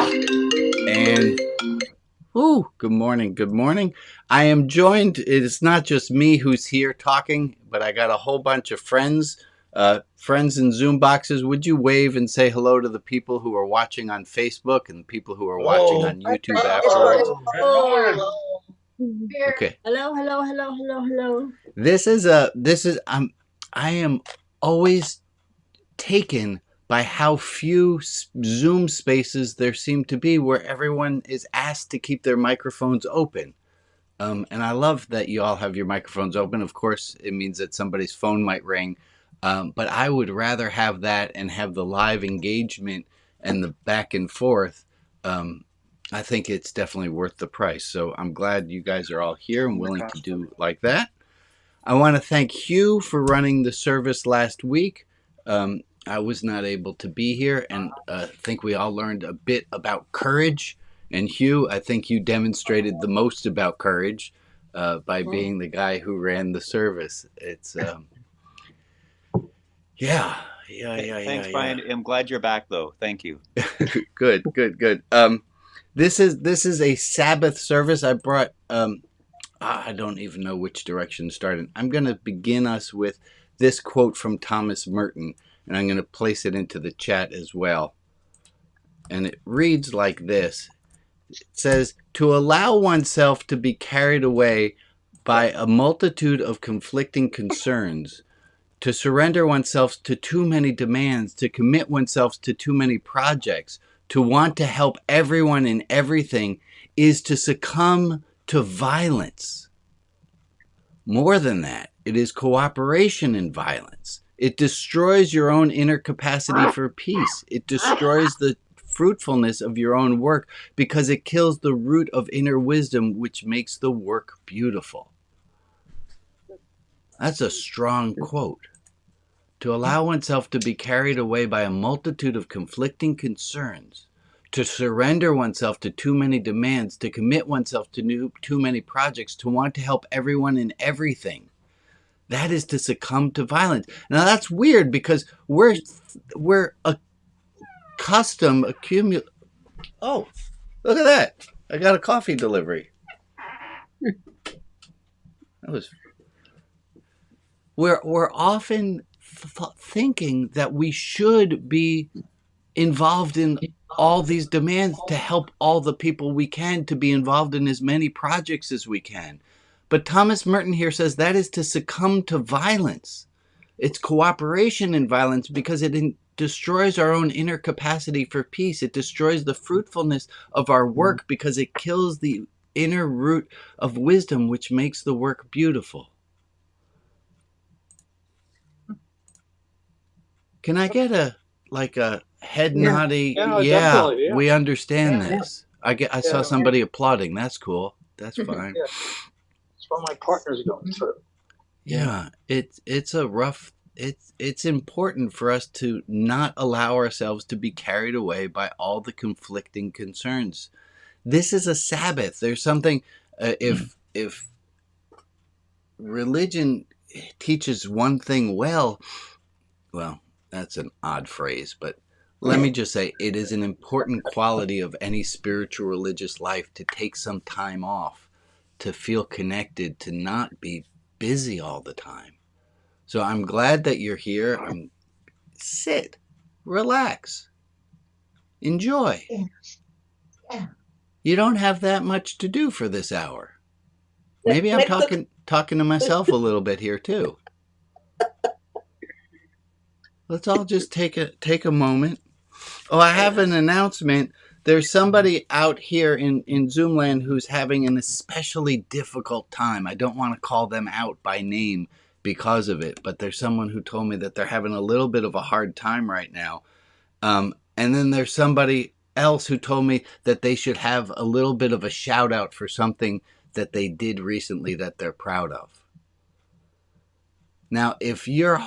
And good morning. Good morning. I am joined. It's not just me who's here talking, but I got a whole bunch of friends, friends in Zoom boxes. Would you wave and say hello to the people who are watching on Facebook and the people who are watching on YouTube afterwards? Okay. Hello. I am always taken by how few Zoom spaces there seem to be where everyone is asked to keep their microphones open. And I love that you all have your microphones open. Of course, it means that somebody's phone might ring. But I would rather have that and have the live engagement and the back and forth. I think it's definitely worth the price. So I'm glad you guys are all here and willing to do like that. I want to thank Hugh for running the service last week. I was not able to be here, and I think we all learned a bit about courage. And Hugh, I think you demonstrated the most about courage by being the guy who ran the service. It's Thanks, Brian. I'm glad you're back, though. Thank you. Good. This is a Sabbath service. I brought. I don't even know which direction to start in. I'm going to begin us with this quote from Thomas Merton, and I'm going to place it into the chat as well. And it reads like this. It says, "To allow oneself to be carried away by a multitude of conflicting concerns, to surrender oneself to too many demands, to commit oneself to too many projects, to want to help everyone in everything, is to succumb to violence. More than that, it is cooperation in violence. It destroys your own inner capacity for peace. It destroys the fruitfulness of your own work because it kills the root of inner wisdom, which makes the work beautiful." That's a strong quote. To allow oneself to be carried away by a multitude of conflicting concerns, to surrender oneself to too many demands, to commit oneself to too many projects, to want to help everyone in everything. That is to succumb to violence. Now that's weird because we're accustomed. Oh, look at that! I got a coffee delivery. We're often thinking that we should be involved in all these demands to help all the people we can, to be involved in as many projects as we can. But Thomas Merton here says that is to succumb to violence. It's cooperation in violence because it destroys our own inner capacity for peace. It destroys the fruitfulness of our work because it kills the inner root of wisdom, which makes the work beautiful. Can I get a head nodding? Yeah, we understand this. I saw somebody applauding. That's cool. That's fine. Yeah. It's what my partner's going through. Yeah, it's a rough. It's important for us to not allow ourselves to be carried away by all the conflicting concerns. This is a Sabbath. There's something. If religion teaches one thing well, that's an odd phrase, but let me just say it is an important quality of any spiritual religious life to take some time off, to feel connected, to not be busy all the time. So I'm glad that you're here. Sit, relax, enjoy. Yeah. You don't have that much to do for this hour. Maybe I'm talking to myself a little bit here too. Let's all just take a moment. Oh, I have an announcement. There's somebody out here in Zoomland who's having an especially difficult time. I don't want to call them out by name because of it, but there's someone who told me that they're having a little bit of a hard time right now. And then there's somebody else who told me that they should have a little bit of a shout out for something that they did recently that they're proud of. Now, if you're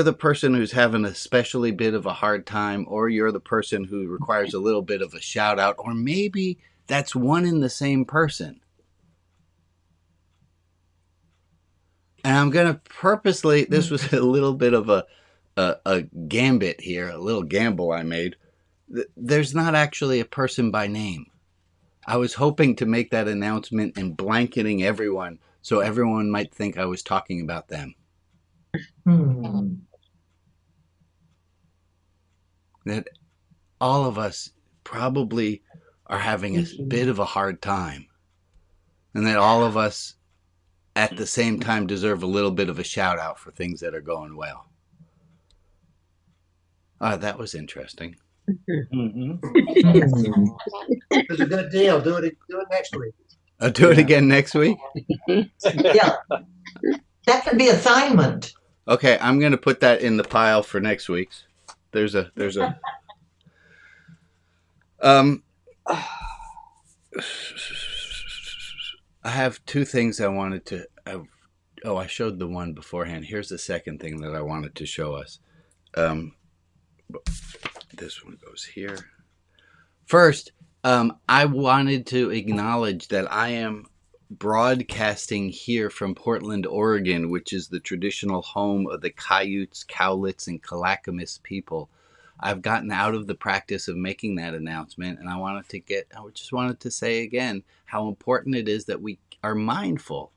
the person who's having a especially bit of a hard time, or you're the person who requires a little bit of a shout out, or maybe that's one in the same person. And I'm going to purposely, this was a little bit of a gambit here, a little gamble I made. there's not actually a person by name. I was hoping to make that announcement and blanketing everyone so everyone might think I was talking about them. That all of us probably are having a bit of a hard time. And that all of us at the same time deserve a little bit of a shout out for things that are going well. That was interesting. It's a good deal. Do it next week. I'll do it again next week. Yeah. That could be assignment. Okay, I'm going to put that in the pile for next week's. There's a I have two things I wanted to I showed the one beforehand. Here's the second thing that I wanted to show us. This one goes here. First, I wanted to acknowledge that I am broadcasting here from Portland, Oregon, which is the traditional home of the Cayutes, Cowlitz, and Clackamas people. I've gotten out of the practice of making that announcement, and I just wanted to say again how important it is that we are mindful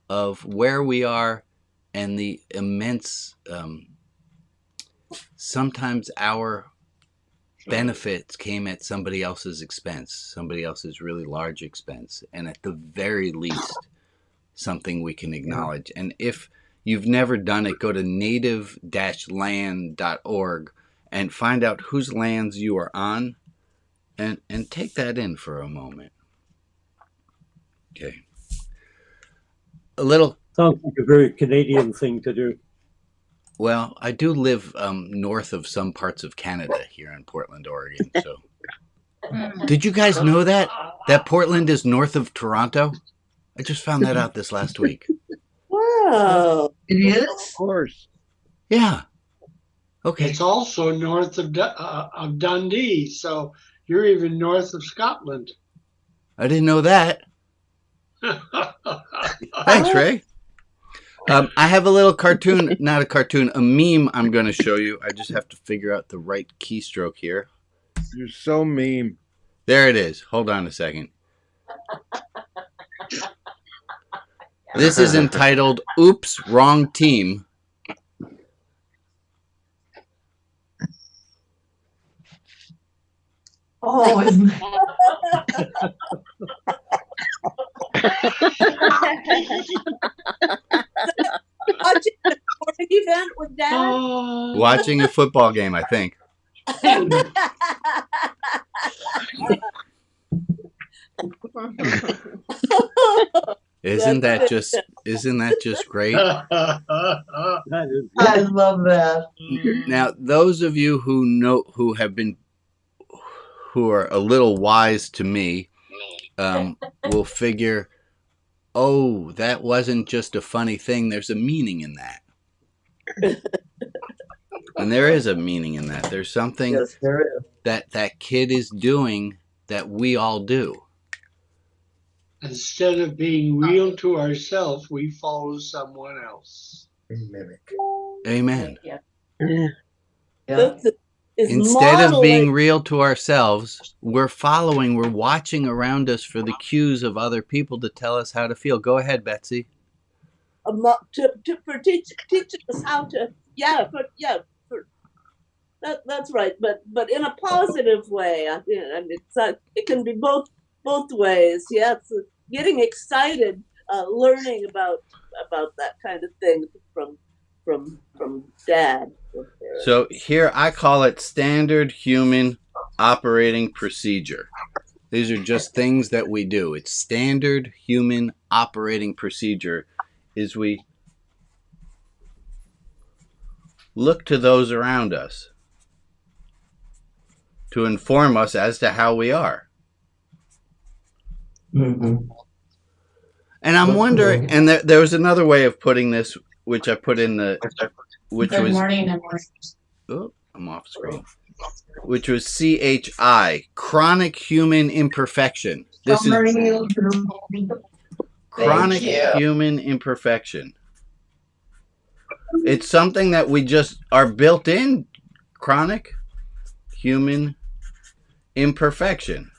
of where we are and the immense, sometimes our benefits came at somebody else's expense, somebody else's really large expense, and at the very least, something we can acknowledge. And if you've never done it, go to native-land.org and find out whose lands you are on, and take that in for a moment. Okay. Sounds like a very Canadian thing to do. Well, I do live north of some parts of Canada here in Portland, Oregon. So, did you guys know that Portland is north of Toronto? I just found that out this last week. Wow. It is? Of course. Yeah. Okay. It's also north of Dundee, so you're even north of Scotland. I didn't know that. Thanks, Ray. I have a little cartoon, not a cartoon, a meme I'm going to show you. I just have to figure out the right keystroke here. You're so meme. There it is. Hold on a second. This is entitled, Oops, Wrong Team. Oh, isn't Watching the sporting event with Dad? Watching a football game, I think. Isn't that just great? That is I love that. Now, those of you who are a little wise to me, will figure, oh, that wasn't just a funny thing. There's a meaning in that. And there is a meaning in that. There's something Yes, there is. that kid is doing that we all do. Instead of being real to ourselves, we follow someone else. Mimic. Amen. Yeah. Instead of being real to ourselves, we're watching around us for the cues of other people to tell us how to feel. Go ahead, Betsy. For teaching us how to, that's right. But in a positive way. I mean, it can be both ways. Yeah, it's getting excited, learning about that kind of thing from Dad. So here I call it standard human operating procedure. These are just things that we do. It's standard human operating procedure is we look to those around us to inform us as to how we are. Mm-hmm. And I'm wondering, and there was another way of putting this, which I put in Good morning. Oh, I'm off screen. Which was CHI, chronic human imperfection. This is chronic human imperfection. It's something that we just are built in. Chronic human imperfection.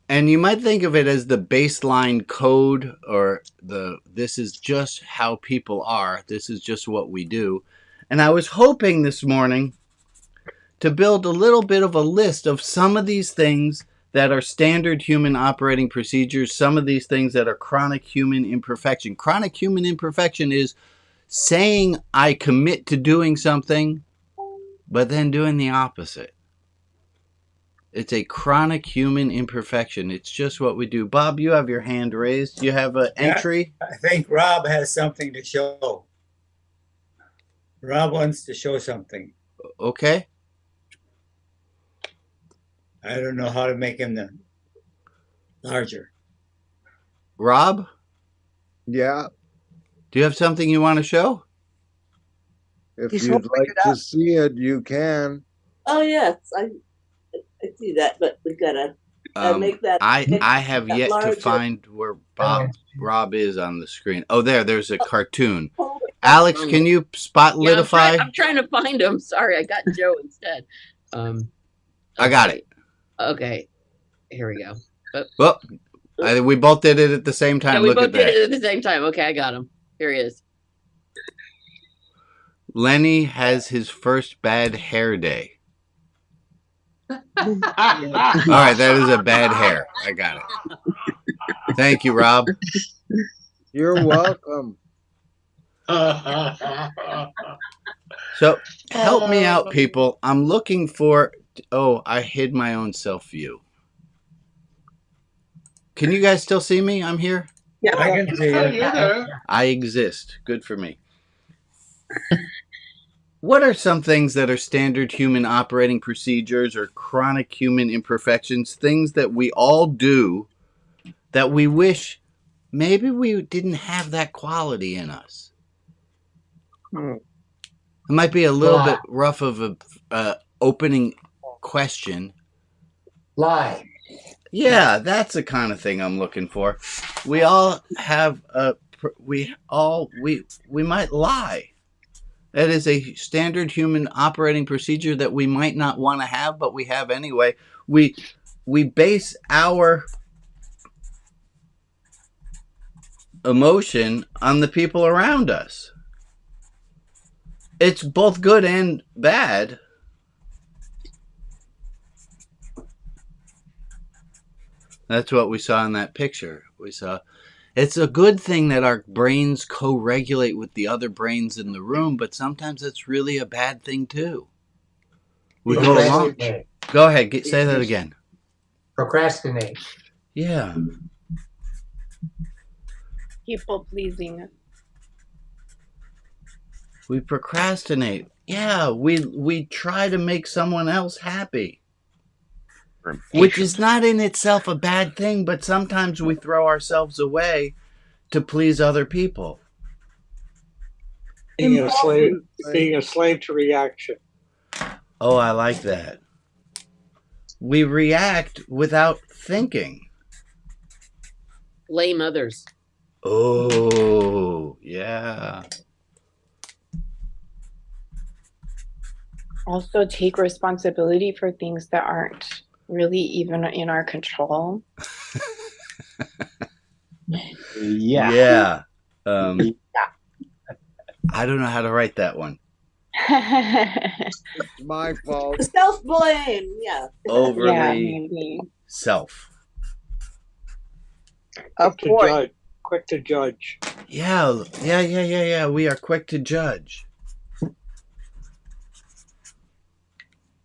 And you might think of it as the baseline code, or this is just how people are. This is just what we do. And I was hoping this morning to build a little bit of a list of some of these things that are standard human operating procedures, some of these things that are chronic human imperfection. Chronic human imperfection is saying I commit to doing something, but then doing the opposite. It's a chronic human imperfection. It's just what we do. Bob, you have your hand raised. You have an entry? I think Rob has something to show. Rob wants to show something. Okay. I don't know how to make him larger. Rob? Yeah. Do you have something you want to show? If you'd like to see it, you can. Oh yes, I see that, but we gotta make that. I have yet larger. to find where Rob is on the screen. Oh, there's a cartoon. Alex, can you spotlightify? I'm trying to find him. Sorry, I got Joe instead. I got it. Okay, here we go. Well, we both did it at the same time. Yeah, we Look both at that. did it at the same time. Okay, I got him. Here he is. Lenny has his first bad hair day. All right, that is a bad hair. I got it. Thank you, Rob. You're welcome. So help me out, people. I'm looking for... Oh, I hid my own self view. Can you guys still see me? I'm here. Yeah, I can see Oh, you. you're there. I exist. Good for me. What are some things that are standard human operating procedures or chronic human imperfections, things that we all do that we wish maybe we didn't have that quality in us? It might be a little bit rough of a opening question. Lie. Yeah, that's the kind of thing I'm looking for. We all have we might lie. That is a standard human operating procedure that we might not want to have, but we have anyway. We base our emotion on the people around us. It's both good and bad. That's what we saw in that picture. We saw it's a good thing that our brains co-regulate with the other brains in the room, but sometimes it's really a bad thing too. We go along. Go ahead, say that again. Procrastinate. Yeah. People pleasing. We procrastinate. Yeah, we try to make someone else happy. Which is not in itself a bad thing, but sometimes we throw ourselves away to please other people. Being a slave to reaction. Oh, I like that. We react without thinking. Blame others. Oh, yeah. Also take responsibility for things that aren't really even in our control. Yeah. I don't know how to write that one. It's my fault. Self-blame, yeah. Overly self. Quick to judge. Yeah. We are quick to judge.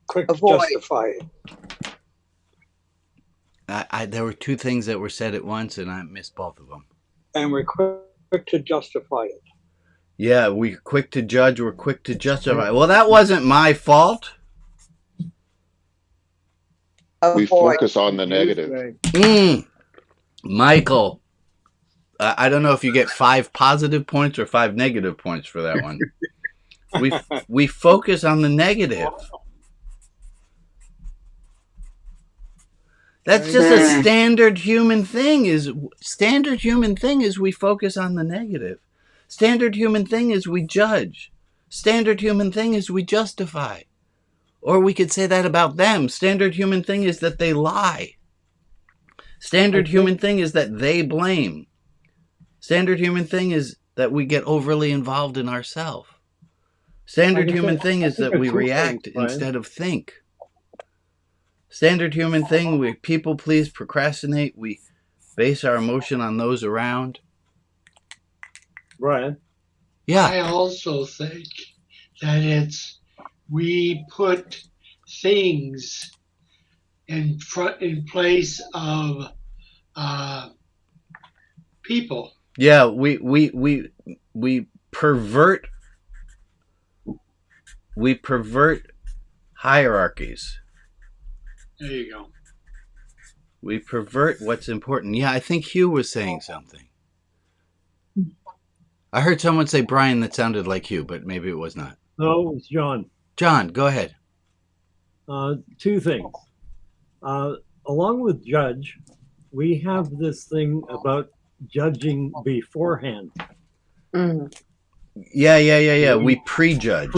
Quick to justify it. There were two things that were said at once, and I missed both of them. And we're quick to justify it. Yeah, we're quick to judge. We're quick to justify. Well, that wasn't my fault. We focus on the negative. Michael, I don't know if you get 5 positive points or 5 negative points for that one. We focus on the negative. That's just a standard human thing. Standard human thing is we focus on the negative. Standard human thing is we judge. Standard human thing is we justify. Or we could say that about them. Standard human thing is that they lie. Standard human thing is that they blame. Standard human thing is that we get overly involved in ourselves. Standard human thing is that we react instead of think. Standard human thing, we people please, procrastinate, we base our emotion on those around. Brian? Yeah. I also think that it's we put things in place of people. Yeah, we pervert hierarchies. There you go. We pervert what's important. Yeah, I think Hugh was saying something. I heard someone say Brian that sounded like Hugh, but maybe it was not. No, it's John. John, go ahead. Two things. Along with judge, we have this thing about judging beforehand. Yeah. We prejudge.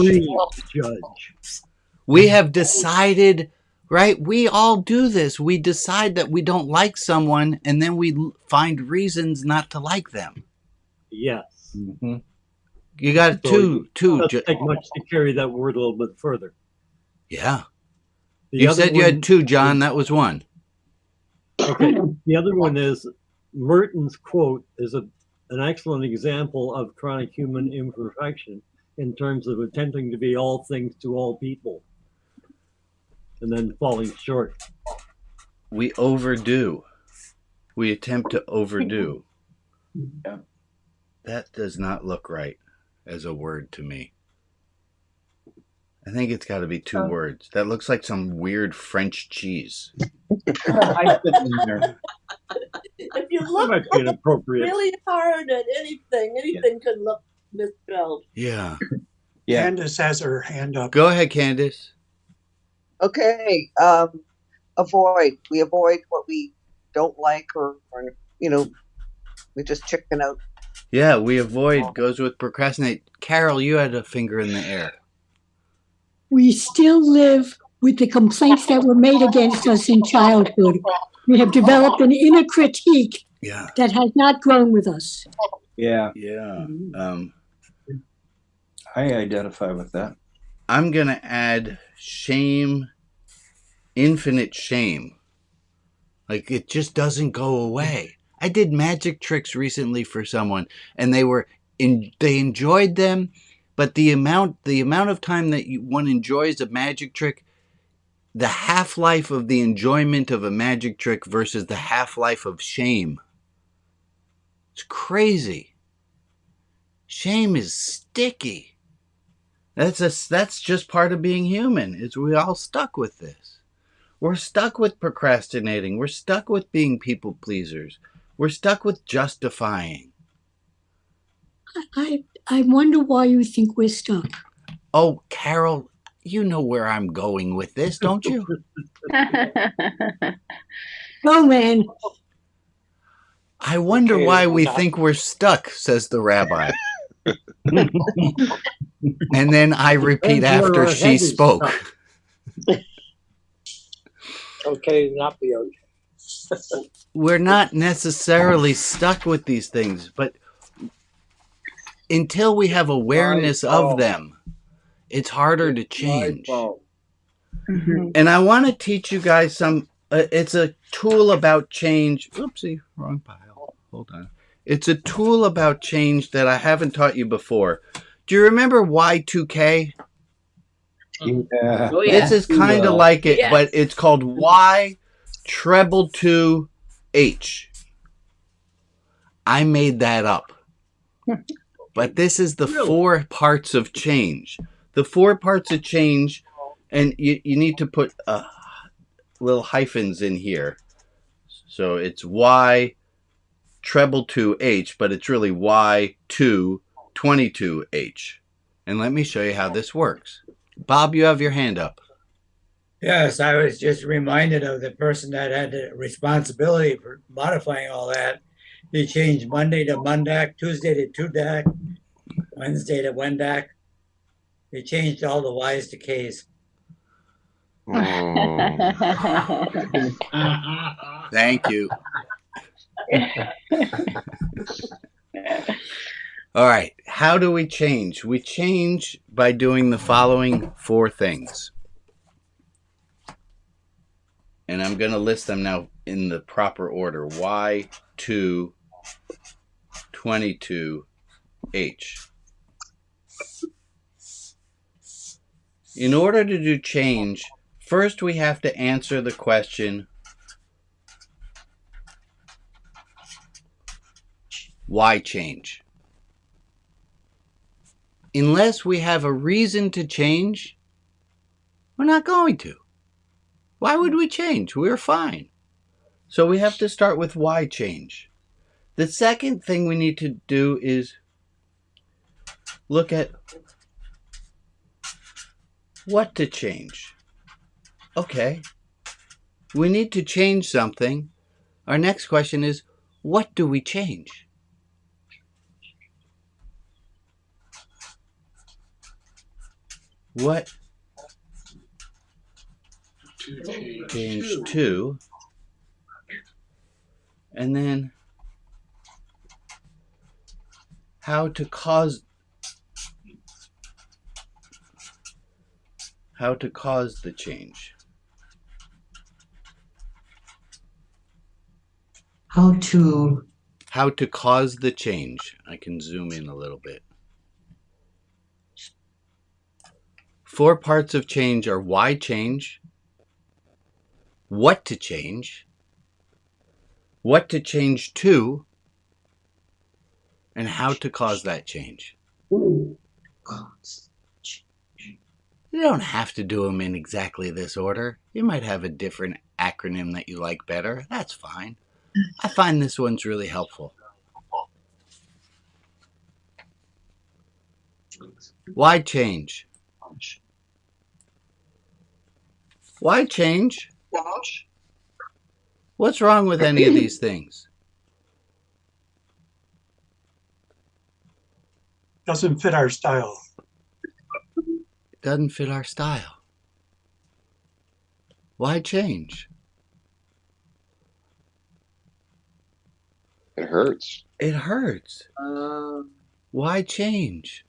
We have decided, right? We all do this. We decide that we don't like someone, and then we find reasons not to like them. Yes. Mm-hmm. You got two. Doesn't take much to carry that word a little bit further. Yeah. You said you had two, John. That was one. Okay. The other one is Merton's quote is an excellent example of chronic human imperfection in terms of attempting to be all things to all people and then falling short. We overdo. We attempt to overdo. Yeah. That does not look right as a word to me. I think it's got to be two words. That looks like some weird French cheese. If you look really hard at anything can look misspelled. Yeah. Candace has her hand up. Go ahead, Candace. Okay. Avoid. We avoid what we don't like or we just chicken out. Yeah, we avoid goes with procrastinate. Carol, you had a finger in the air. We still live with the complaints that were made against us in childhood. We have developed an inner critique that has not grown with us. Yeah. Yeah. I identify with that. I'm going to add shame, infinite shame. Like, it just doesn't go away. I did magic tricks recently for someone, and they enjoyed them. But the amount of time that one enjoys a magic trick, the half-life of the enjoyment of a magic trick versus the half-life of shame. It's crazy. Shame is sticky. That's just part of being human. We're all stuck with this. We're stuck with procrastinating. We're stuck with being people pleasers. We're stuck with justifying. I wonder why you think we're stuck. Oh, Carol, you know where I'm going with this, don't you? Oh, man. I wonder why we think we're stuck, says the rabbi. And then I repeat after she spoke. Okay, not the ocean. We're not necessarily stuck with these things, but until we have awareness of them, it's harder to change. And I want to teach you guys it's a tool about change. Oopsie, wrong pile. Hold on. It's a tool about change that I haven't taught you before. Do you remember Y2K? Yeah. Oh, yeah. This is kind of like it, but it's called Y treble 2 H. I made that up. But this is the 4 parts of change. The 4 parts of change, and you need to put little hyphens in here. So it's Y treble 2 H, but it's really Y2 22 H. And let me show you how this works. Bob, you have your hand up. Yes, I was just reminded of the person that had the responsibility for modifying all that. They changed Monday to Mundak, Tuesday to Tudak, Wednesday to Wendak. We changed all the Y's to K's. Thank you. All right. How do we change? We change by doing the following 4 things. And I'm going to list them now in the proper order. Y2, 22, H. In order to do change, first we have to answer the question, why change? Unless we have a reason to change, we're not going to. Why would we change? We're fine. So we have to start with why change. The second thing we need to do is look at what to change. Okay, we need to change something. Our next question is, what do we change? What to change to? And then how to cause the change. How to cause the change. I can zoom in a little bit. 4 parts of change are why change, what to change to, and how to cause that change. You don't have to do them in exactly this order. You might have a different acronym that you like better. That's fine. I find this one's really helpful. Why change? Why change? What's wrong with any of these things? Doesn't fit our style. It doesn't fit our style. Why change? It hurts. It hurts. Why change?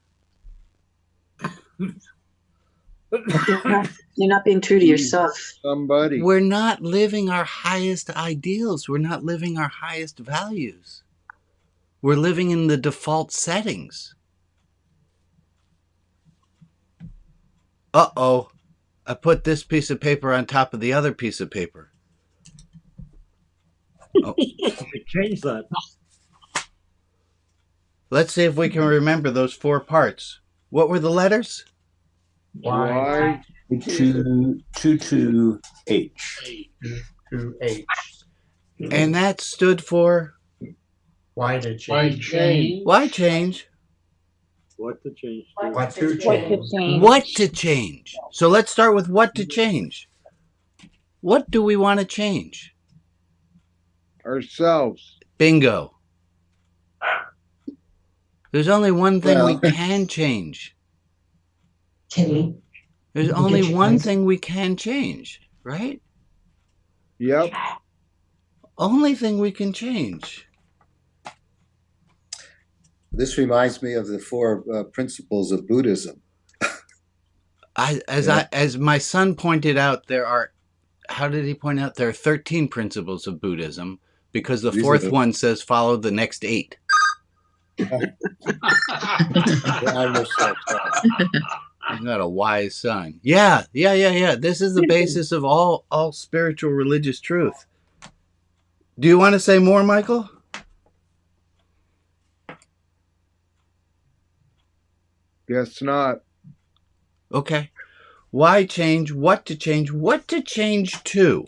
You're not being true to yourself. Somebody. We're not living our highest ideals. We're not living our highest values. We're living in the default settings. Uh-oh. I put this piece of paper on top of the other piece of paper. Oh. Change that. Let's see if we can remember those 4 parts. What were the letters? Y to H. To H. And that stood for? Why to change? Why change? What to change? What to change? What to change. So let's start with what to change. What do we want to change? Ourselves. Bingo. There's only one thing we can change. There's only one thing we can change, right? Yep. Only thing we can change. This reminds me of the 4 principles of Buddhism. As my son pointed out, there are, how did he point out? There are 13 principles of Buddhism because the 4th one says follow the next 8. I'm not a wise son. Yeah. This is the basis of all spiritual religious truth. Do you want to say more, Michael? Guess not. Okay. Why change? What to change? What to change to?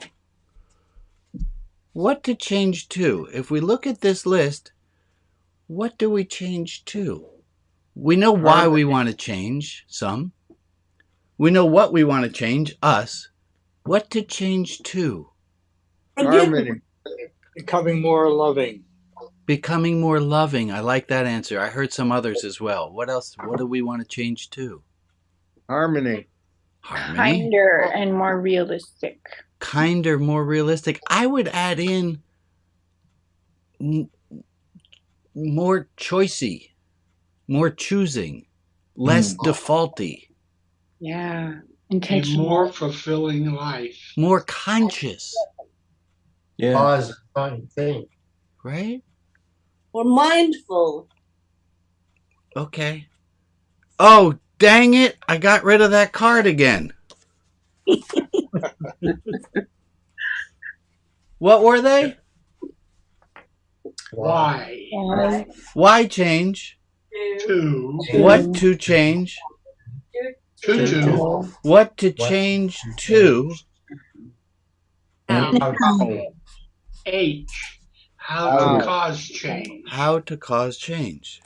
What to change to? If we look at this list, what do we change to? We know why we want to change, some. We know what we want to change, us. What to change to? Harmony. Becoming more loving. Becoming more loving. I like that answer. I heard some others as well. What else? What do we want to change to? Harmony. Harmony. Kinder and more realistic. Kinder, more realistic. I would add in more choicey, more choosing, less defaulty. Yeah. A Intentional. more fulfilling life. More conscious. Yeah. Pause, think. Right? Or mindful. Okay. Oh, dang it. I got rid of that card again. What were they? Why? Why change? Two. What to change? Two. What to change to? H. How to cause change. How to cause change.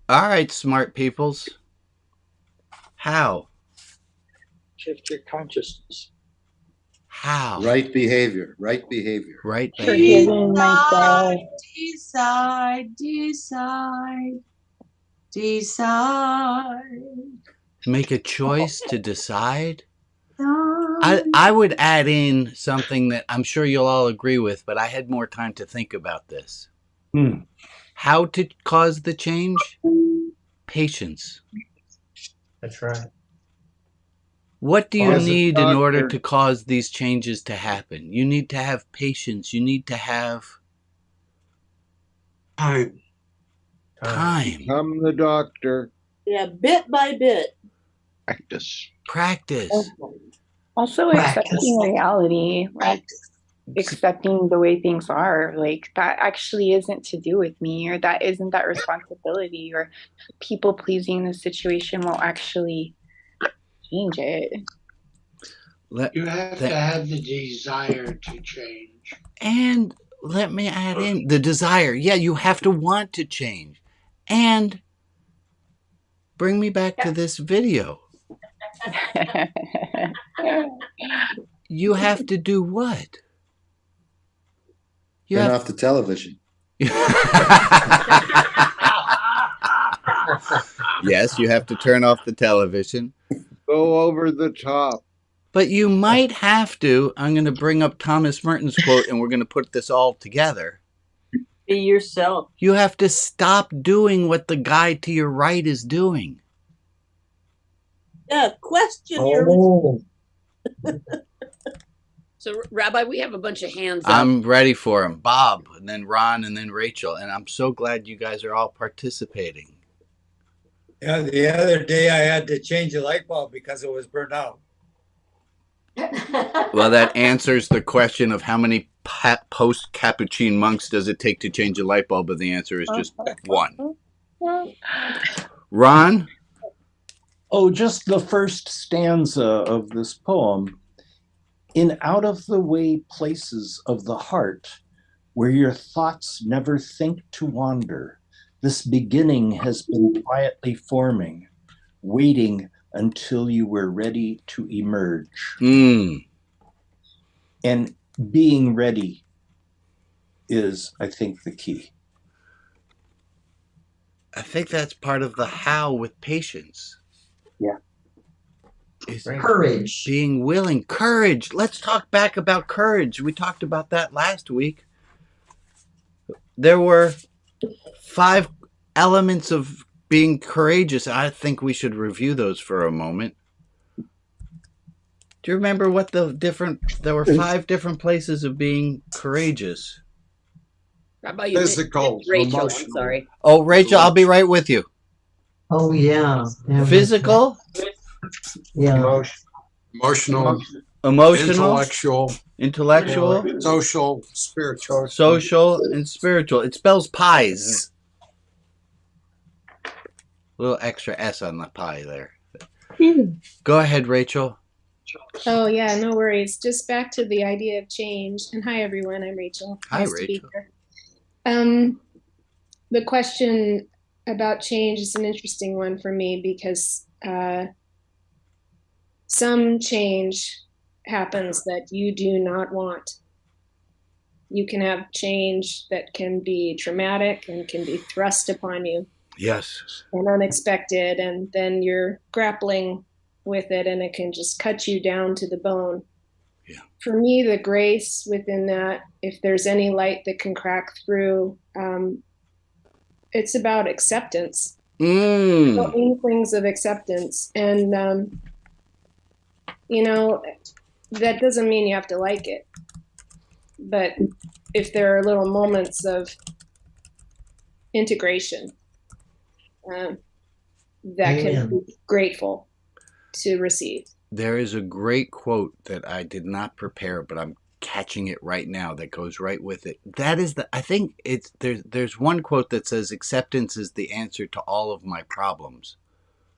All right, smart peoples. How? Shift your consciousness. How? Right behavior. Right behavior. Right behavior. Forgiving myself. Decide. Make a choice to decide. I would add in something that I'm sure you'll all agree with, but I had more time to think about this. How to cause the change? Patience. That's right. What do you As a need in order doctor- to cause these changes to happen? You need to have patience. You need to have Time. time. Become the doctor. Yeah, bit by bit. Practice. Practice. Also accepting reality, like accepting the way things are. Like that actually isn't to do with me, or that isn't that responsibility, or people pleasing the situation will actually change it. You have to have the desire to change. And let me add in the desire. Yeah, you have to want to change. And bring me back to this video. You have to do what? You Turn have off the television. Yes, you have to turn off the television. Go over the top. But you might have to. I'm going to bring up Thomas Merton's quote, and we're going to put this all together. Be yourself. You have to stop doing what the guy to your right is doing. Yeah, question Oh. So, Rabbi, we have a bunch of hands up. I'm ready for him. Bob, and then Ron, and then Rachel. And I'm so glad you guys are all participating. Yeah, the other day I had to change a light bulb because it was burnt out. Well, that answers the question of how many post-Capuchin monks does it take to change a light bulb, and the answer is just one. Ron? Oh, just the first stanza of this poem. In out-of-the-way places of the heart, where your thoughts never think to wander, this beginning has been quietly forming, waiting until you were ready to emerge. And being ready is, I think, the key. I think that's part of the how with patience. Yeah. Is Courage. Being willing. Courage. Let's talk back about courage. We talked about that last week. There were 5 elements of being courageous. I think we should review those for a moment. Do you remember what there were 5 different places of being courageous? Rabbi, you Physical, missed Rachel, emotional. I'm sorry. Oh, Rachel, I'll be right with you. Oh, yeah. Physical, Yeah. Emotional, emotional, intellectual, social, spiritual. social, and spiritual. It spells pies. A little extra S on the pie there. Go ahead, Rachel. Oh, yeah, no worries. Just back to the idea of change. And hi, everyone. I'm Rachel. Hi, Nice to be Rachel. here. The question about change is an interesting one for me because some change happens that you do not want. You can have change that can be traumatic and can be thrust upon you. Yes. and unexpected, and then you're grappling with it, and it can just cut you down to the bone. Yeah. For me, the grace within that, if there's any light that can crack through, it's about acceptance. About inklings of acceptance. And, you know, that doesn't mean you have to like it. But if there are little moments of integration, that can be grateful to receive. There is a great quote that I did not prepare, but I'm catching it right now that goes right with it. That is I think there's one quote that says acceptance is the answer to all of my problems.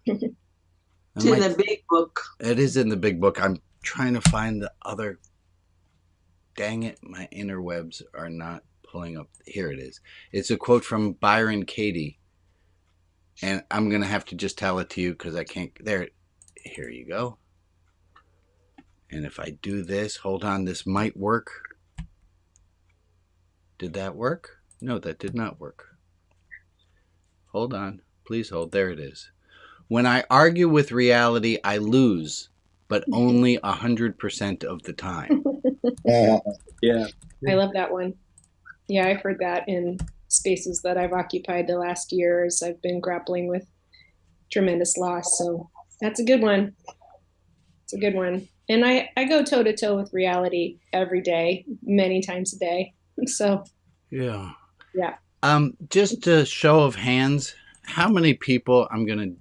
It's in the big book. It is in the big book. I'm trying to find the other. Dang it, my interwebs are not pulling up. Here it is. It's a quote from Byron Katie. And I'm going to have to just tell it to you because I can't. There. Here you go. And if I do this, hold on, this might work. Did that work? No, that did not work. Hold on. Please hold. There it is. When I argue with reality, I lose, but only 100% of the time. Yeah. I love that one. Yeah, I've heard that in spaces that I've occupied the last year as I've been grappling with tremendous loss. So that's a good one. It's a good one. And I go toe to toe with reality every day, many times a day. So yeah. Yeah. Just a show of hands, how many people, I'm going to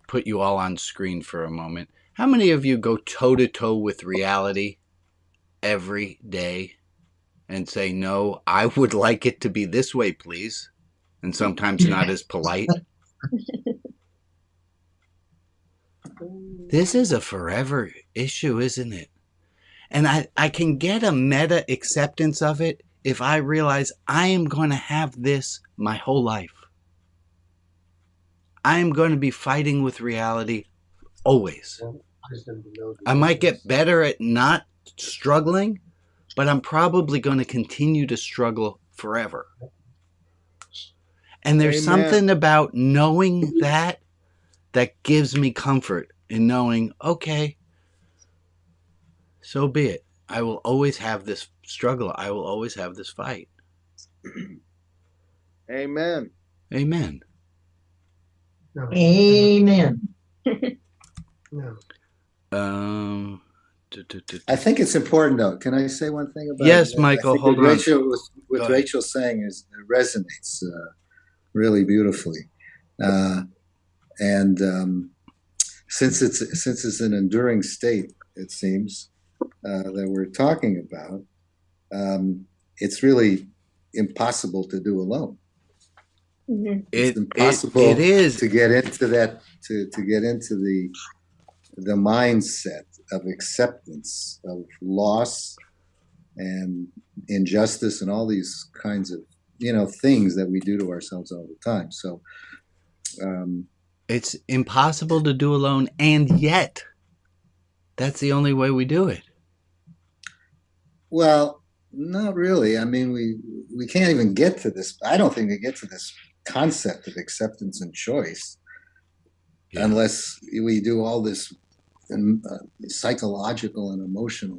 put you all on screen for a moment. How many of you go toe to toe with reality every day and say, no, I would like it to be this way, please? And sometimes not as polite. This is a forever issue, isn't it? And I can get a meta acceptance of it if I realize I am going to have this my whole life. I am going to be fighting with reality always. I might get better at not struggling, but I'm probably going to continue to struggle forever. And there's something about knowing that gives me comfort in knowing, okay, so be it. I will always have this struggle. I will always have this fight. Amen. Amen. Amen. I think it's important, though. Can I say one thing about? Yes, Michael. Hold on. What Rachel's saying resonates really beautifully, and since it's an enduring state, it seems that we're talking about, it's really impossible to do alone. Mm-hmm. It's impossible it is to get into that to get into the mindset of acceptance of loss and injustice and all these kinds of things that we do to ourselves all the time. So it's impossible to do alone, and yet that's the only way we do it. Well, not really. I mean, we can't even get to this. I don't think we get to this concept of acceptance and choice unless we do all this psychological and emotional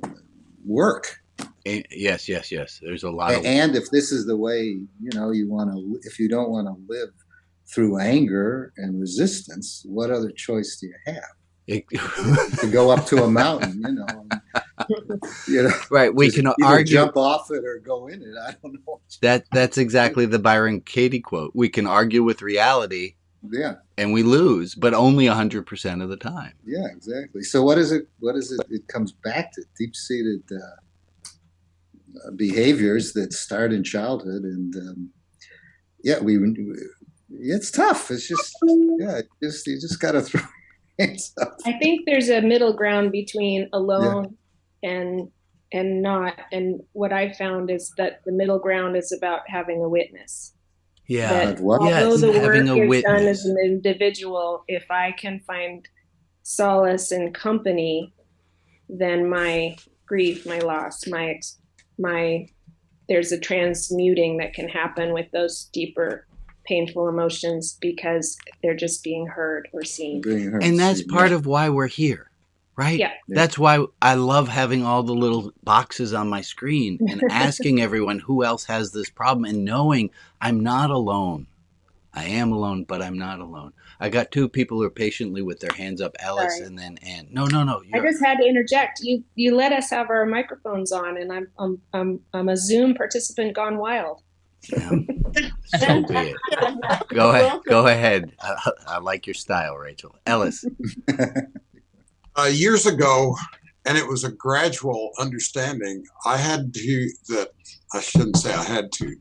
work. Yes. There's a lot of. And if this is the way you want to, if you don't want to live through anger and resistance, what other choice do you have? To go up to a mountain, Right. We can argue, jump off it or go in it. I don't know. That's exactly the Byron Katie quote. We can argue with reality. Yeah. And we lose, but only 100% of the time. Yeah, exactly. So what is it? It comes back to deep-seated behaviors that start in childhood, and it's tough. It's just you just got to throw hands up. I think there's a middle ground between alone and not. And what I found is that the middle ground is about having a witness. Yeah. Although the work is done as an individual, if I can find solace and company, then my grief, my loss, my there's a transmuting that can happen with those deeper painful emotions because they're just being heard or seen. And that's part of why we're here, right? Yeah. That's why I love having all the little boxes on my screen and asking everyone who else has this problem and knowing I'm not alone. I am alone, but I'm not alone. I got two people who are patiently with their hands up, Ellis and then Ann. No. I just had to interject. You let us have our microphones on, and I'm a Zoom participant gone wild. So be it. Go ahead. I like your style, Rachel. Ellis. Years ago, and it was a gradual understanding, I shouldn't say I had to.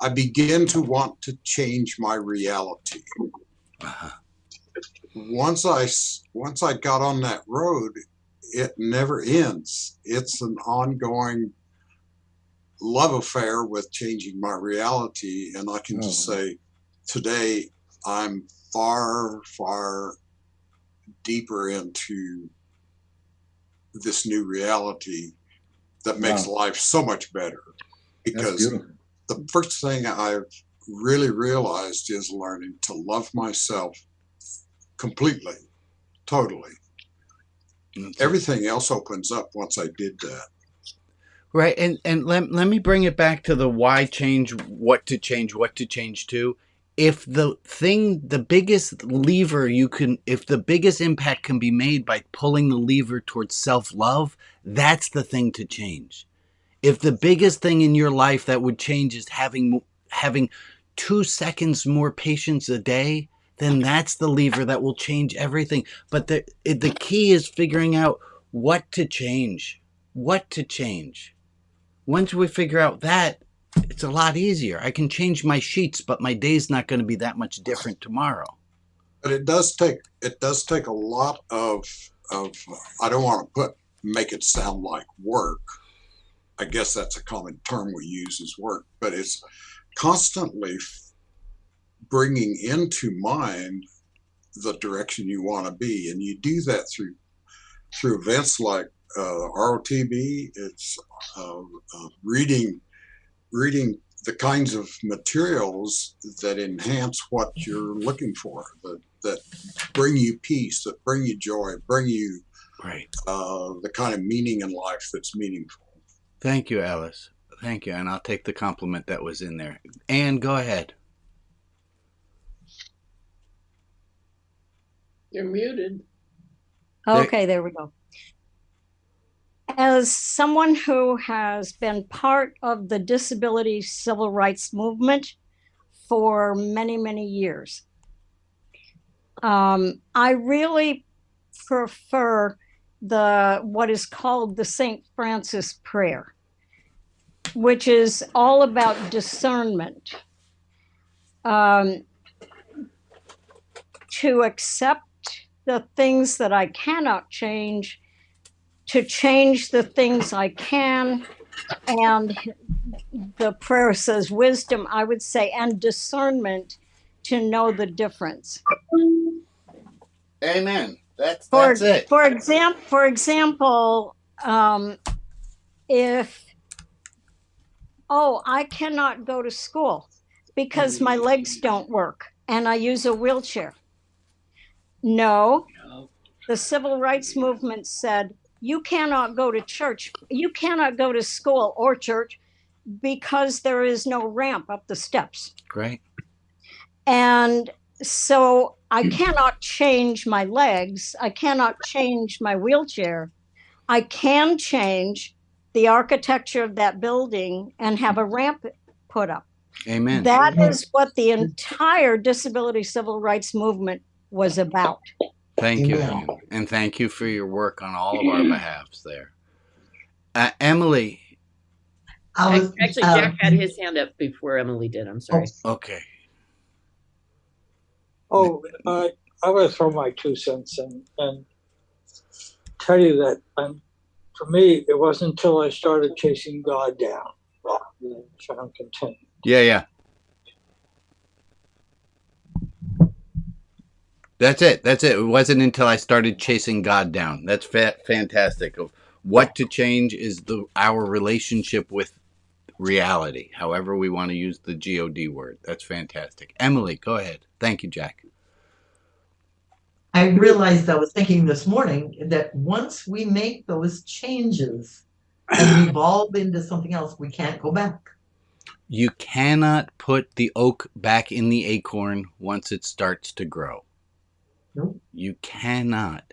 I began to want to change my reality. Once I got on that road, it never ends. It's an ongoing love affair with changing my reality. And I can just say today I'm far, far deeper into this new reality that makes life so much better. Because the first thing I've really realized is learning to love myself completely, totally. Everything else opens up once I did that. Right, and let me bring it back to the why change, what to change to. If the biggest lever if the biggest impact can be made by pulling the lever towards self-love, that's the thing to change. If the biggest thing in your life that would change is having 2 seconds more patience a day, then that's the lever that will change everything. But the key is figuring out what to change. Once we figure out that, it's a lot easier. I can change my sheets, but my day's not going to be that much different tomorrow. But it does take a lot of I don't want to make it sound like work. I guess that's a common term we use is work, but it's constantly bringing into mind the direction you want to be. And you do that through events like ROTB. It's reading the kinds of materials that enhance what you're looking for, that bring you peace, that bring you joy, bring you the kind of meaning in life that's meaningful. Thank you, Alice. Thank you. And I'll take the compliment that was in there. Anne, go ahead. You're muted. Okay, there we go. As someone who has been part of the disability civil rights movement for many, many years, I really prefer what is called the St. Francis prayer, which is all about discernment, to accept the things that I cannot change, to change the things I can. And the prayer says wisdom, I would say, and discernment to know the difference. Amen. That's it. For example, if I cannot go to school because my legs don't work and I use a wheelchair. No, the civil rights movement said you cannot go to church, you cannot go to school or church because there is no ramp up the steps. Great. And so I cannot change my legs. I cannot change my wheelchair. I can change the architecture of that building and have a ramp put up. Amen. That is what the entire disability civil rights movement was about. Thank you, Anne. And thank you for your work on all of our behalves there. Emily. Actually, Jack had his hand up before Emily did. I'm sorry. Okay. I want to throw my 2 cents in and tell you that for me, it wasn't until I started chasing God down that I found content. Yeah. That's it. It wasn't until I started chasing God down. That's fantastic. What to change is our relationship with reality, however we want to use the God word. That's fantastic. Emily, go ahead. Thank you, Jack. I realized, I was thinking this morning, that once we make those changes and evolve into something else, we can't go back. You cannot put the oak back in the acorn once it starts to grow. Nope. You cannot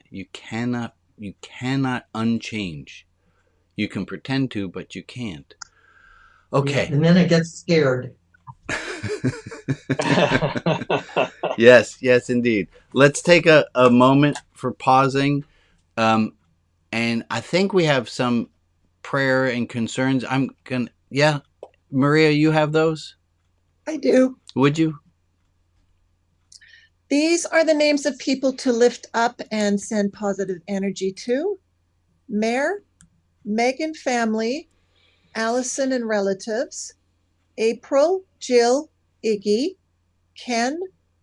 unchange. You can pretend to, but you can't. Okay. Yeah, and then it gets scared. Yes, indeed. Let's take a moment for pausing. And I think we have some prayer and concerns. Maria, you have those? I do. Would you? These are the names of people to lift up and send positive energy to. Mayor, Megan family, Allison and relatives, April, Jill, Iggy, Ken,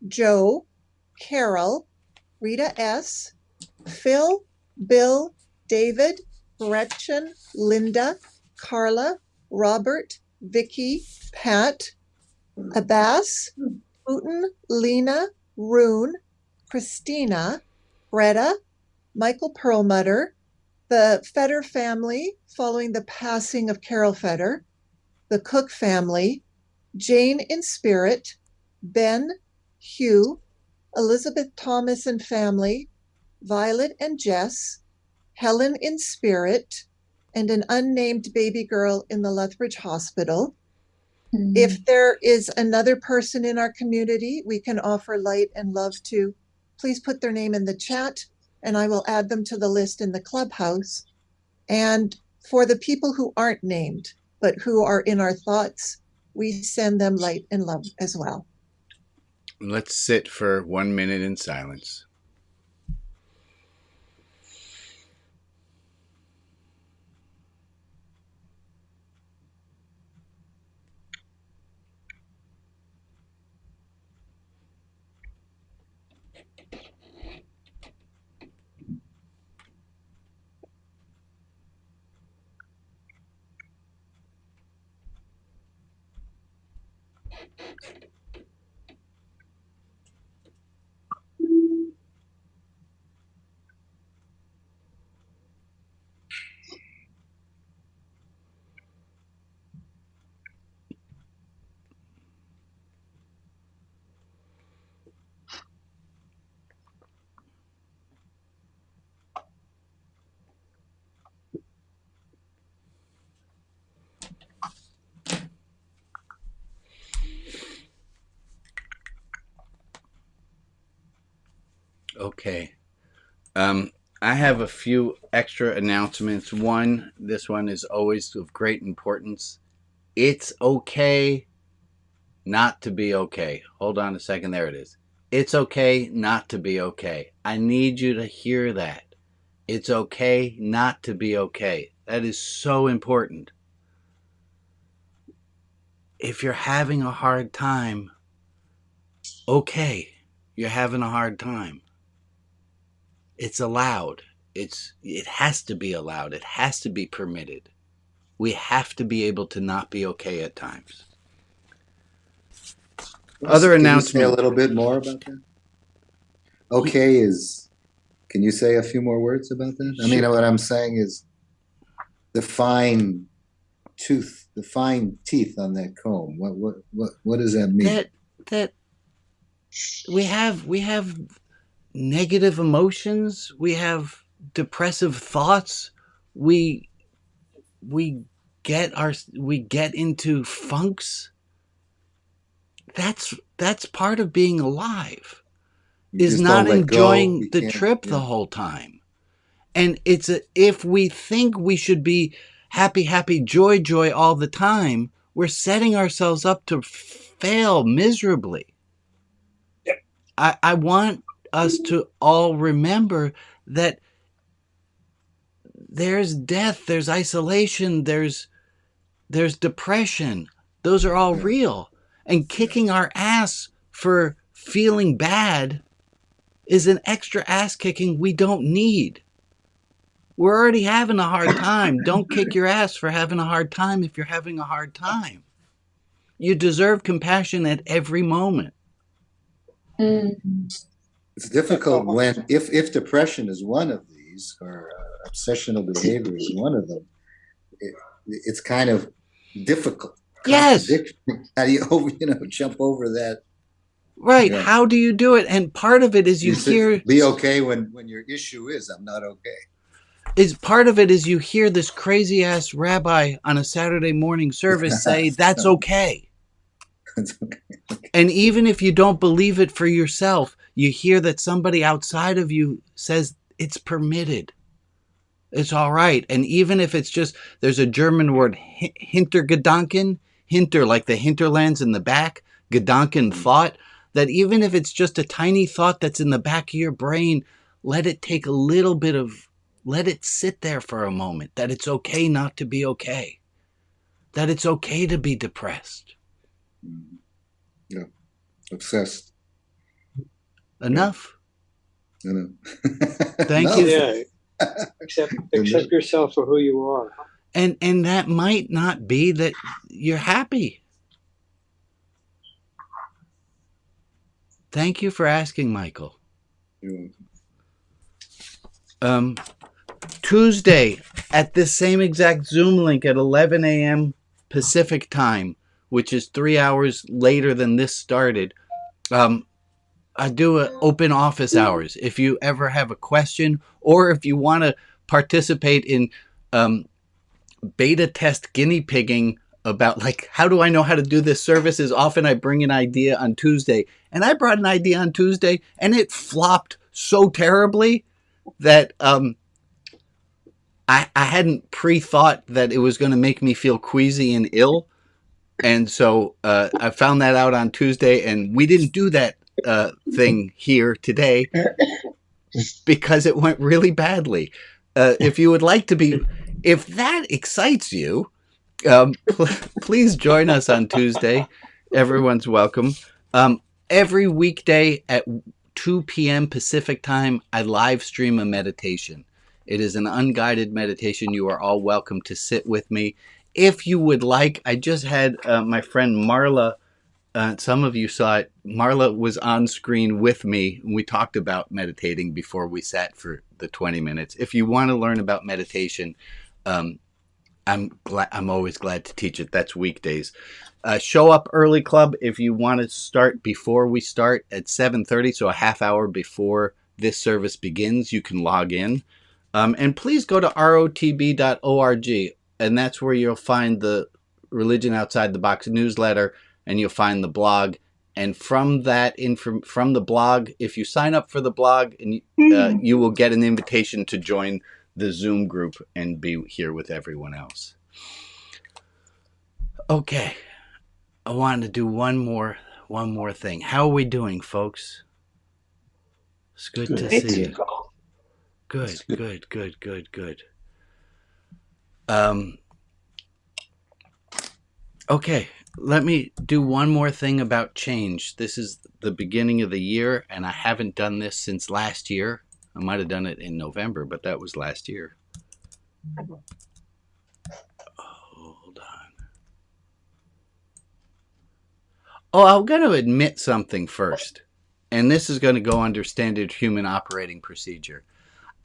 Joe, Carol, Rita S., Phil, Bill, David, Gretchen, Linda, Carla, Robert, Vicky, Pat, Abbas, Putin, Lena, Rune, Christina, Greta, Michael Perlmutter, the Feder family following the passing of Carol Feder, the Cook family, Jane in spirit, Ben, Hugh, Elizabeth Thomas and family, Violet and Jess, Helen in spirit, and an unnamed baby girl in the Lethbridge Hospital. Mm-hmm. If there is another person in our community we can offer light and love to, please put their name in the chat and I will add them to the list in the clubhouse. And for the people who aren't named, but who are in our thoughts, we send them light and love as well. Let's sit for 1 minute in silence. Okay. I have a few extra announcements. One, this one is always of great importance. It's okay not to be okay. Hold on a second. There it is. It's okay not to be okay. I need you to hear that. It's okay not to be okay. That is so important. If you're having a hard time, okay, you're having a hard time. It's allowed. It has to be allowed. It has to be permitted. We have to be able to not be okay at times. Other announcements. Can you say a little bit more about that? Okay is, can you say a few more words about that? I mean, what I'm saying is the fine tooth, the fine teeth on that comb. What does that mean? That we have negative emotions, we have depressive thoughts, we get into funks. That's part of being alive, is not enjoying the trip the whole time. And if we think we should be happy, joy all the time, we're setting ourselves up to fail miserably. I want us to all remember that there's death, there's isolation, there's depression. Those are all real. And kicking our ass for feeling bad is an extra ass kicking we don't need. We're already having a hard time. Don't kick your ass for having a hard time if you're having a hard time. You deserve compassion at every moment. It's difficult when, if depression is one of these, or obsessional behavior is one of them, it's kind of difficult. Yes. How do you, jump over that? Right. Yeah. How do you do it? And part of it is you hear... Be okay when your issue is, I'm not okay. Part of it is you hear this crazy ass rabbi on a Saturday morning service say, that's okay. That's okay. And even if you don't believe it for yourself, you hear that somebody outside of you says it's permitted. It's all right. And even if it's just, there's a German word, Hintergedanken, hinter, like the hinterlands in the back, Gedanken, thought, that even if it's just a tiny thought that's in the back of your brain, let it take a little bit of, let it sit there for a moment, that it's okay not to be okay, that it's okay to be depressed. Yeah, obsessed. Enough. I know. Thank you. Yeah. Accept yourself for who you are. And that might not be that you're happy. Thank you for asking, Michael. Tuesday at this same exact Zoom link at 11 a.m. Pacific time, which is 3 hours later than this started, I do open office hours. If you ever have a question, or if you want to participate in beta test guinea pigging about, like, how do I know how to do this service, is often I bring an idea on Tuesday. And I brought an idea on Tuesday, and it flopped so terribly that I hadn't pre-thought that it was going to make me feel queasy and ill. And so I found that out on Tuesday, and we didn't do that thing here today because it went really badly. If you would like to be, if that excites you, please join us on Tuesday. Everyone's welcome. Every weekday at 2 p.m. Pacific time, I live stream a meditation. It is an unguided meditation. You are all welcome to sit with me. If you would like, I just had my friend Marla, some of you saw it, Marla was on screen with me, and we talked about meditating before we sat for the 20 minutes. If you want to learn about meditation, I'm always glad to teach it. That's weekdays. Show Up Early Club, if you want to start before we start at 7:30, so a half hour before this service begins, you can log in. And please go to rotb.org, and that's where you'll find the Religion Outside the Box newsletter, and you'll find the blog. And from that, from the blog, if you sign up for the blog, and you will get an invitation to join the Zoom group and be here with everyone else. Okay, I wanted to do one more thing. How are we doing, folks? It's good to see you. Good. Okay, let me do one more thing about change. This is the beginning of the year, and I haven't done this since last year. I might have done it in November, but that was last year. Hold on. Oh, I'm going to admit something first, and this is going to go under standard human operating procedure.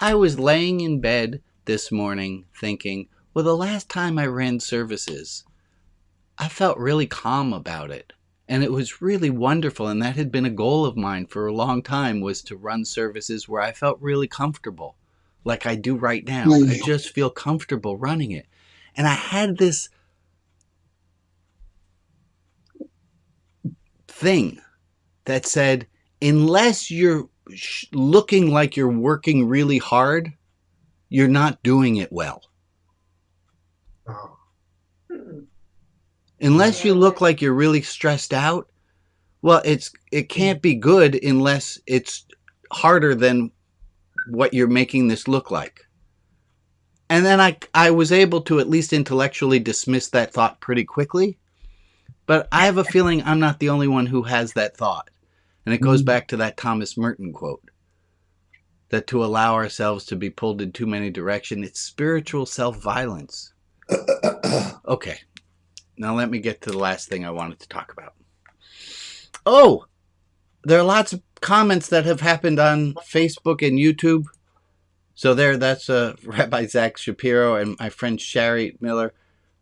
I was laying in bed this morning thinking, well, the last time I ran services, I felt really calm about it. And it was really wonderful. And that had been a goal of mine for a long time, was to run services where I felt really comfortable, like I do right now. I just feel comfortable running it. And I had this thing that said, unless you're looking like you're working really hard, you're not doing it well. Unless you look like you're really stressed out, well, it can't be good unless it's harder than what you're making this look like. And then I was able to at least intellectually dismiss that thought pretty quickly. But I have a feeling I'm not the only one who has that thought. And it goes back to that Thomas Merton quote. that to allow ourselves to be pulled in too many directions, it's spiritual self-violence. Okay, now let me get to the last thing I wanted to talk about. Oh, there are lots of comments that have happened on Facebook and YouTube. So that's Rabbi Zach Shapiro and my friend Shari Miller.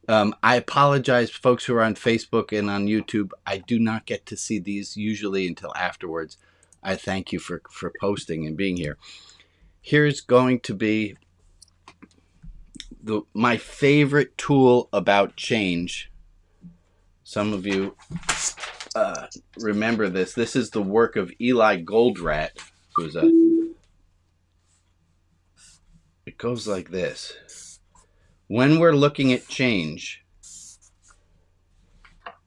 I apologize, folks who are on Facebook and on YouTube. I do not get to see these usually until afterwards. I thank you for posting and being here. Here's going to be my favorite tool about change. Some of you remember this. This is the work of Eli Goldratt, who's it goes like this. When we're looking at change,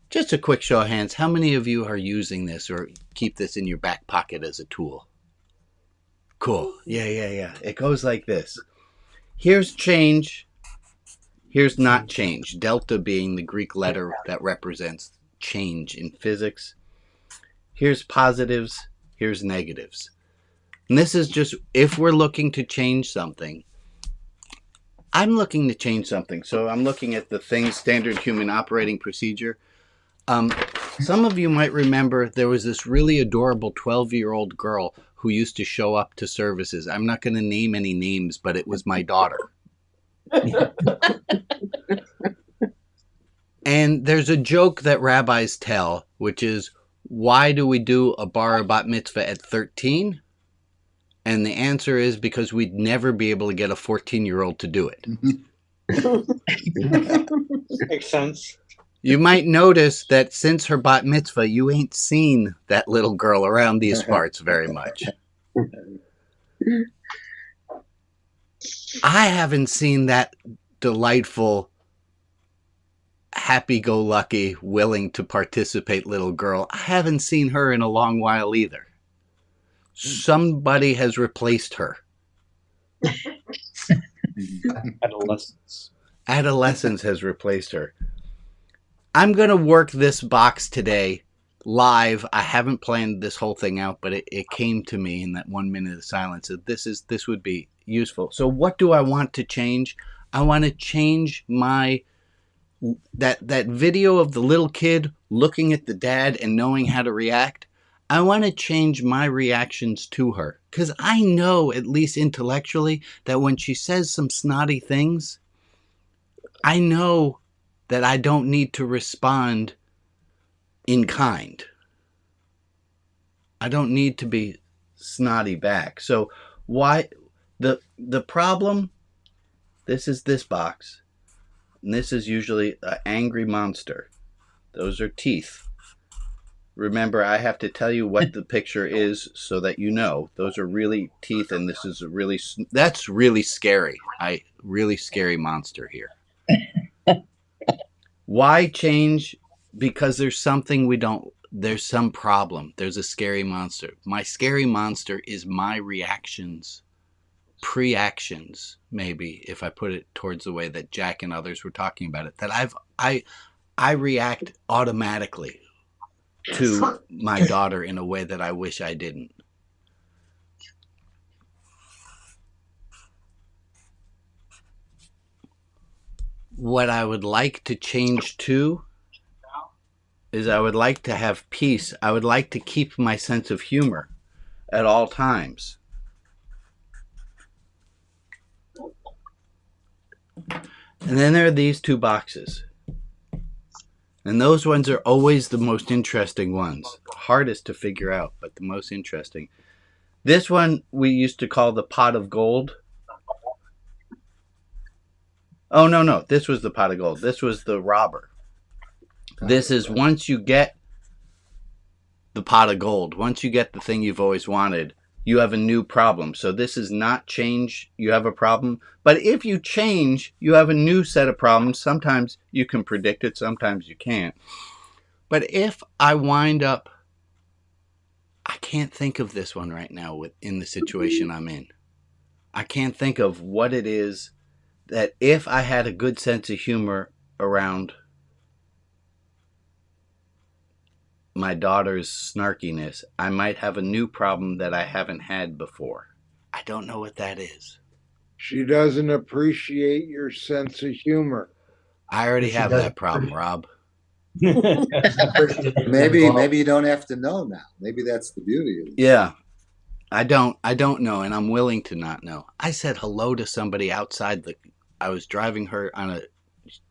just a quick show of hands, how many of you are using this or keep this in your back pocket as a tool? Cool. Yeah. It goes like this. Here's change. Here's not change. Delta being the Greek letter that represents change in physics. Here's positives. Here's negatives. And this is just if we're looking to change something. I'm looking to change something. So I'm looking at the thing, standard human operating procedure. Some of you might remember there was this really adorable 12-year-old girl who used to show up to services. I'm not going to name any names, but it was my daughter. And there's a joke that rabbis tell, which is, why do we do a bar or bat mitzvah at 13? And the answer is because we'd never be able to get a 14-year-old to do it. Makes sense. You might notice that since her bat mitzvah, you ain't seen that little girl around these parts very much. I haven't seen that delightful, happy-go-lucky, willing to participate little girl. I haven't seen her in a long while either. Somebody has replaced her. Adolescence has replaced her. I'm going to work this box today live. I haven't planned this whole thing out, but it came to me in that 1 minute of silence that this would be useful. So what do I want to change? I want to change that video of the little kid looking at the dad and knowing how to react. I want to change my reactions to her, because I know, at least intellectually, that when she says some snotty things, I know that I don't need to respond in kind. I don't need to be snotty back. So why the problem, this is this box, and this is usually an angry monster. Those are teeth. Remember, I have to tell you what the picture is so that you know. Those are really teeth, and this is that's really scary. Really scary monster here. Why change? Because there's something there's some problem. There's a scary monster. My scary monster is my reactions, pre-actions, maybe, if I put it towards the way that Jack and others were talking about it, that I react automatically to my daughter in a way that I wish I didn't. What I would like to change to is I would like to have peace. I would like to keep my sense of humor at all times. And then there are these two boxes. And those ones are always the most interesting ones. Hardest to figure out, but the most interesting. This one we used to call the pot of gold. Oh, no. This was the pot of gold. This was the robber. This is once you get the pot of gold, once you get the thing you've always wanted, you have a new problem. So this is not change, you have a problem. But if you change, you have a new set of problems. Sometimes you can predict it, sometimes you can't. But if I wind up, I can't think of this one right now in the situation I'm in. I can't think of what it is that if I had a good sense of humor around my daughter's snarkiness, I might have a new problem that I haven't had before. I don't know what that is. She doesn't appreciate your sense of humor. I already have that problem, Rob. Maybe you don't have to know now. Maybe that's the beauty of it. Yeah. I don't know, and I'm willing to not know. I said hello to somebody outside. I was driving her on a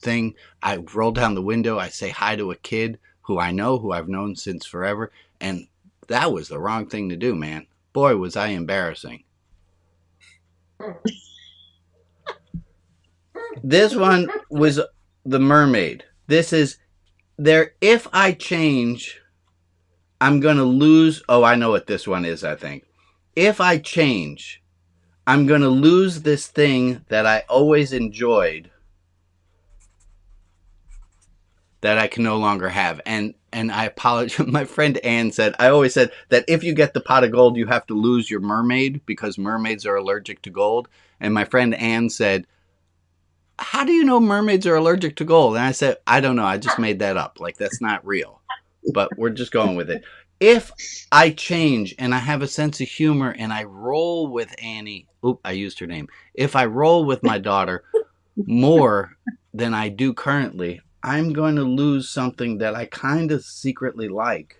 thing. I rolled down the window. I say hi to a kid who I know, who I've known since forever, and that was the wrong thing to do, man. Boy, was I embarrassing. This one was the mermaid. This is there. If I change, I'm going to lose. Oh, I know what this one is, I think. If I change, I'm going to lose this thing that I always enjoyed that I can no longer have. And I apologize. My friend Ann said, I always said that if you get the pot of gold, you have to lose your mermaid because mermaids are allergic to gold. And my friend Ann said, how do you know mermaids are allergic to gold? And I said, I don't know. I just made that up. Like, that's not real. But we're just going with it. If I change and I have a sense of humor and I roll with Annie, I used her name. If I roll with my daughter more than I do currently, I'm going to lose something that I kind of secretly like.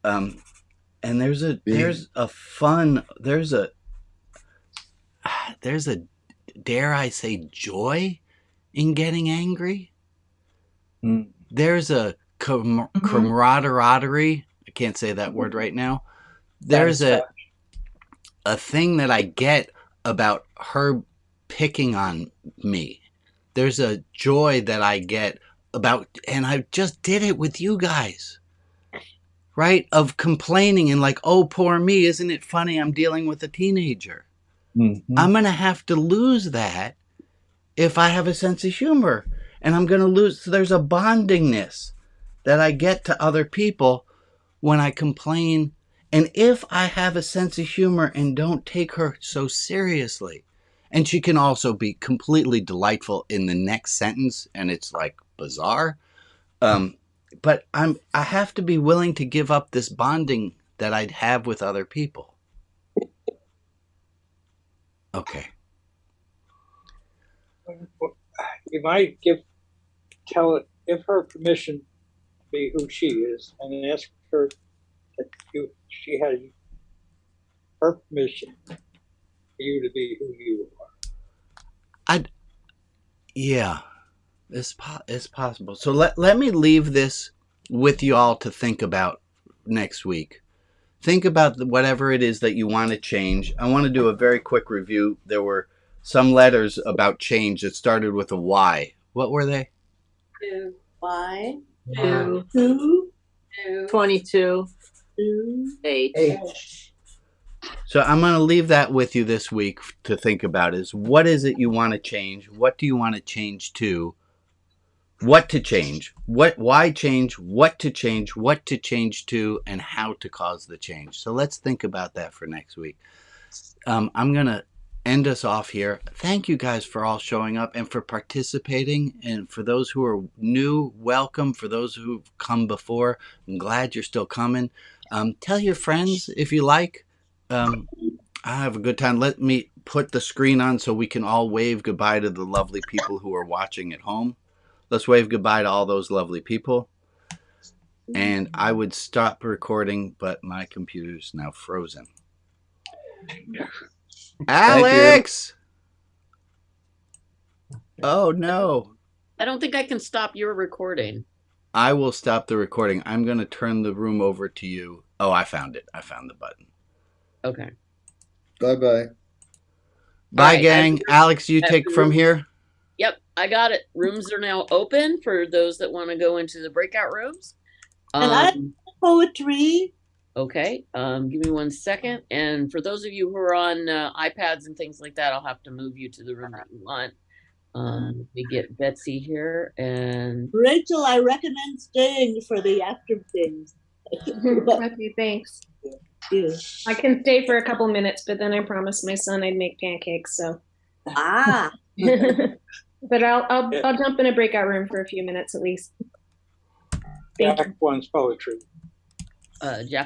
And there's a dare I say joy in getting angry. There's a camaraderie. I can't say that word right now. There's a thing that I get about her picking on me. There's a joy that I get about, and I just did it with you guys, right? Of complaining and like, oh, poor me. Isn't it funny? I'm dealing with a teenager. Mm-hmm. I'm going to have to lose that if I have a sense of humor, and I'm going to lose. So there's a bondingness that I get to other people when I complain. And if I have a sense of humor and don't take her so seriously, and she can also be completely delightful in the next sentence, and it's like bizarre. But I have to be willing to give up this bonding that I'd have with other people. Okay. You might tell her permission to be who she is, and ask her that she has her permission for you to be who you are. Yeah, it's possible. So let me leave this with you all to think about next week. Think about whatever it is that you want to change. I want to do a very quick review. There were some letters about change that started with a Y. What were they? Y. 2. 22. 8. So I'm going to leave that with you this week to think about is what is it you want to change? What do you want to change to? What to change? Why change? What to change to, and how to cause the change. So let's think about that for next week. I'm going to end us off here. Thank you guys for all showing up and for participating. And for those who are new, welcome. For those who've come before, I'm glad you're still coming. Tell your friends if you like. I have a good time. Let me put the screen on so we can all wave goodbye to the lovely people who are watching at home. Let's wave goodbye to all those lovely people. And I would stop recording, but my computer's now frozen. Alex! Oh, no. I don't think I can stop your recording. I will stop the recording. I'm going to turn the room over to you. Oh, I found it. I found the button. Okay. Bye-bye. Bye, gang. Alex, you take from here? Yep, I got it. Rooms are now open for those that want to go into the breakout rooms. And I have poetry. Okay, give me 1 second. And for those of you who are on iPads and things like that, I'll have to move you to the room that you want. Let me get Betsy here. And Rachel, I recommend staying for the after things. Okay, thanks. I can stay for a couple minutes, but then I promised my son I'd make pancakes. So, but I'll jump in a breakout room for a few minutes at least. Jack wants poetry. Jack